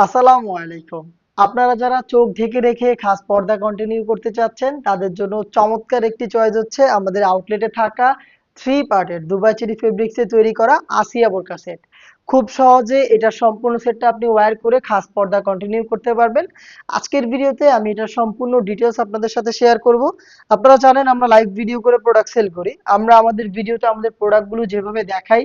আসসালামু আলাইকুম। আপনারা যারা চোখ ঢেকে রেখে খাস পর্দা কন্টিনিউ করতে চাচ্ছেন তাদের জন্য চমৎকার একটি চয়েস হচ্ছে আমাদের আউটলেটে থাকা থ্রি পার্টের দুবাই চেরি ফেব্রিক্সে তৈরি করা আসিয়া বোরকা সেট। খুব সহজে এটা সম্পূর্ণ সেটটা আপনি ওয়্যার করে খাস পর্দা কন্টিনিউ করতে পারবেন। আজকের ভিডিওতে আমি এটার সম্পূর্ণ ডিটেলস আপনাদের সাথে শেয়ার করব। আপনারা জানেন আমরা লাইভ ভিডিও করে প্রোডাক্ট সেল করি। আমরা আমাদের ভিডিওতে আমাদের প্রোডাক্টগুলো যেভাবে দেখাই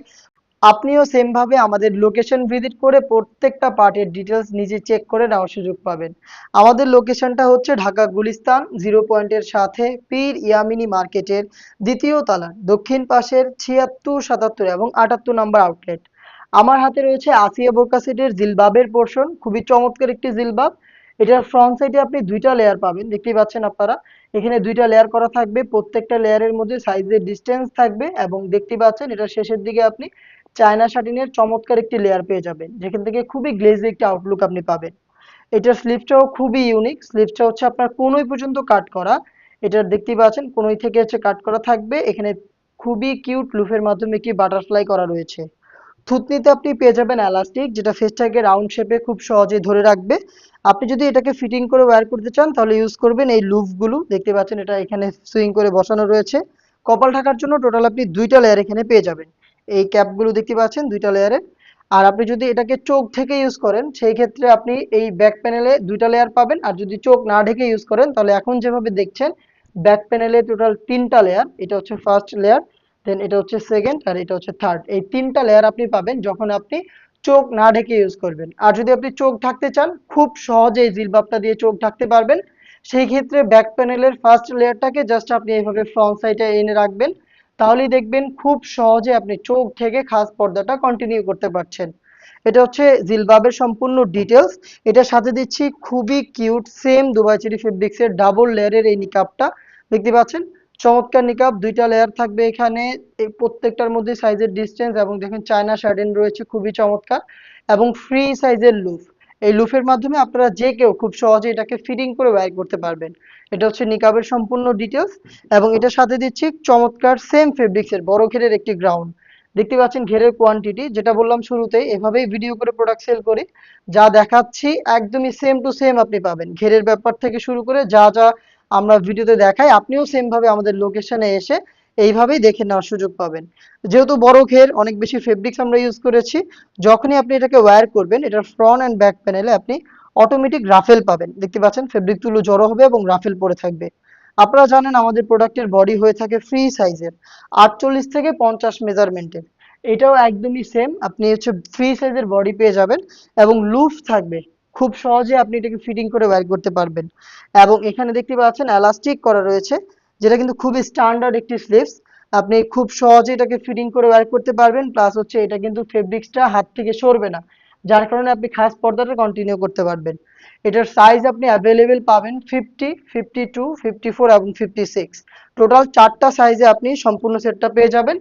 আপনিও সেম ভাবে আমাদের লোকেশন ভিজিট করে প্রত্যেকটা পার্টের ডিটেলস নিজে চেক করে নেওয়ার সুযোগ পাবেন। আমাদের লোকেশনটা হচ্ছে ঢাকা গুলিস্তান 0 পয়েন্টের সাথে পীর ইয়ামিনী মার্কেটের দ্বিতীয় তলার দক্ষিণ পাশের ৭৬, ৭৭ এবং ৭৮ নম্বর আউটলেট। আমার হাতে রয়েছে আসিয়া বোরকা সেটের জিলবাবের পোর্শন, খুবই চমৎকার একটি জিলবাব। এটার ফ্রন্ট সাইডে আপনি দুইটা লেয়ার পাবেন, দেখতেই পাচ্ছেন আপনারা। এখানে দুইটা লেয়ার করা থাকবে, প্রত্যেকটা লেয়ারের মধ্যে সাইজের ডিস্টেন্স থাকবে এবং দেখতে পাচ্ছেন এটা শেষের দিকে আপনি চায়না শাটিনের চমৎকার একটি লেয়ার পেয়ে যাবেন, যেখান থেকে খুবই গ্লেজি একটি আউটলুক আপনি পাবেন। এটার স্লিভটাও খুবই ইউনিক, স্লিভটা হচ্ছে আপনার কোনোই পর্যন্ত কাট করা। এটার দেখতেই পাচ্ছেন কোনোই থেকে হচ্ছে কাট করা থাকবে। এখানে খুবই কিউট লুফের মাধ্যমে একটি বাটারফ্লাই করা রয়েছে। থুতনিতে আপনি পেয়ে যাবেন এলাস্টিক, যেটা ফেসটাকে রাউন্ড শেপে খুব সহজে ধরে রাখবে। আপনি যদি এটাকে ফিটিং করে ওয়্যার করতে চান তাহলে ইউজ করবেন এই লুফগুলো, দেখতে পাচ্ছেন এটা এখানে সুইং করে বসানো রয়েছে। কপাল ঢাকার জন্য টোটাল আপনি দুইটা লেয়ার এখানে পেয়ে যাবেন। এই ক্যাপগুলো দেখতে পাচ্ছেন দুইটা লেয়ারের। আর আপনি যদি এটাকে চোখ থেকে ইউজ করেন সেই ক্ষেত্রে আপনি এই ব্যাক প্যানেলে দুইটা লেয়ার পাবেন, আর যদি চোখ না ঢেকে ইউজ করেন তাহলে এখন যেভাবে দেখছেন ব্যাক প্যানেলে টোটাল তিনটা লেয়ার। এটা হচ্ছে ফার্স্ট লেয়ার, দেন এটা হচ্ছে সেকেন্ড, আর এটা হচ্ছে থার্ড। এই তিনটা লেয়ার আপনি পাবেন যখন আপনি চোখ না ঢেকে ইউজ করবেন। আর যদি আপনি চোখ ঢাকতে চান খুব সহজেই জিলবাবটা দিয়ে চোখ ঢাকতে পারবেন। সেই ক্ষেত্রে ব্যাক প্যানেলের ফার্স্ট লেয়ারটাকে জাস্ট আপনি এইভাবে ফ্রন্ট সাইডে এনে রাখবেন, তাহলেই দেখবেন খুব সহজে আপনি চোখ ঢেকে খাস পর্দাটা কন্টিনিউ করতে পারছেন। এটা হচ্ছে জিলবাবের সম্পূর্ণ ডিটেলস। এটার সাথে দিচ্ছি খুবই কিউট সেম দুবাই চেরি ফেব্রিক্সের ডাবল লেয়ারের এই নিকাবটা, দেখতে পাচ্ছেন। চমৎকার নিকাব, দুইটা লেয়ার থাকবে এখানে। এই প্রত্যেকটার মধ্যে সাইজের ডিসটেন্স এবং দেখেন চায়না শার্টেন রয়েছে, খুবই চমৎকার। এবং ফ্রি সাইজের লুফ, এই লুফের মাধ্যমে আপনারা যে কেউ খুব সহজে এটাকে ফিটিং করে ওয়্যার করতে পারবেন। এটা হচ্ছে নিকাবের সম্পূর্ণ ডিটেলস। এবং এটার সাথে দিচ্ছি চমৎকার সেম ফেব্রিক্সের বড় ঘেরের একটি গ্রাউন্ড, দেখতে পাচ্ছেন ঘেরের কোয়ান্টিটি যেটা বললাম শুরুতেই, এভাবেই ভিডিও করে প্রোডাক্ট সেল করি। যা দেখাচ্ছি একদমই সেম টু সেম আপনি পাবেন, ঘেরের ব্যাপার থেকে শুরু করে যা যা আমরা ভিডিওতে দেখাই আপনিও সেম ভাবে আমাদের লোকেশনে এসে এইভাবেই দেখে নেওয়ার সুযোগ পাবেন। যেহেতু বড় ঘের অনেক বেশি ফেব্রিক্স আমরা ইউজ করেছি, যখনই আপনি এটাকে ওয়্যার করবেন এটার ফ্রন্ট অ্যান্ড ব্যাক প্যানেলে আপনি অটোমেটিক রাফেল পাবেন, দেখতে পাচ্ছেন ফেব্রিক তুলো জড়ো হবে এবং রাফেল পরে থাকবে। আপনারা জানেন আমাদের প্রোডাক্টের বডি হয়ে থাকে ফ্রি সাইজের 48 থেকে 50 মেজারমেন্টের। এটাও একদমই সেম, আপনি হচ্ছে ফ্রি সাইজের বডি পেয়ে যাবেন এবং লুফ থাকবে। খুব সহজে আপনি এটাকে ফিটিং করে ওয়্যার করতে পারবেন। এবং এখানে দেখতে পাচ্ছেন এলাস্টিক করা রয়েছে, যেটা কিন্তু খুবই স্ট্যান্ডার্ড একটি স্লিভস। আপনি খুব সহজে এটাকে ফিটিং করে ওয়্যার করতে পারবেন, প্লাস হচ্ছে এটা কিন্তু ফেব্রিক্সটা হাত থেকে সরবে না, যার কারণে আপনি খাস পর্দাটা কন্টিনিউ করতে পারবেন। এটার সাইজ আপনি অ্যাভেলেবেল পাবেন 50, 52, 54 এবং 56। টোটাল চারটা সাইজে আপনি সম্পূর্ণ সেটটা পেয়ে যাবেন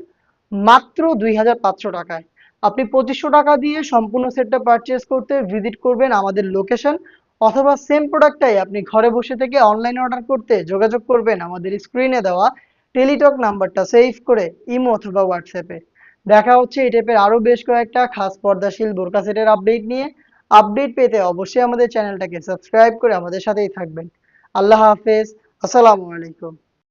মাত্র 2500 টাকায়। আপনি 2500 টাকা দিয়ে সম্পূর্ণ সেটটা পারচেজ করতে ভিজিট করবেন আমাদের লোকেশন, অথবা সেম প্রোডাক্টটাই আপনি ঘরে বসে থেকে অনলাইনে অর্ডার করতে যোগাযোগ করবেন আমাদের স্ক্রিনে দেওয়া টেলিটক নাম্বারটা সেভ করে ইমো অথবা হোয়াটসঅ্যাপে। দেখা হচ্ছে এই টাইপের আরো বেশ কয়েকটা খাস পর্দাশীল বোরকা সেটের আপডেট নিয়ে। আপডেট পেতে অবশ্যই আমাদের চ্যানেলটাকে সাবস্ক্রাইব করে আমাদের সাথেই থাকবেন। আল্লাহ হাফেজ, আসসালামু আলাইকুম।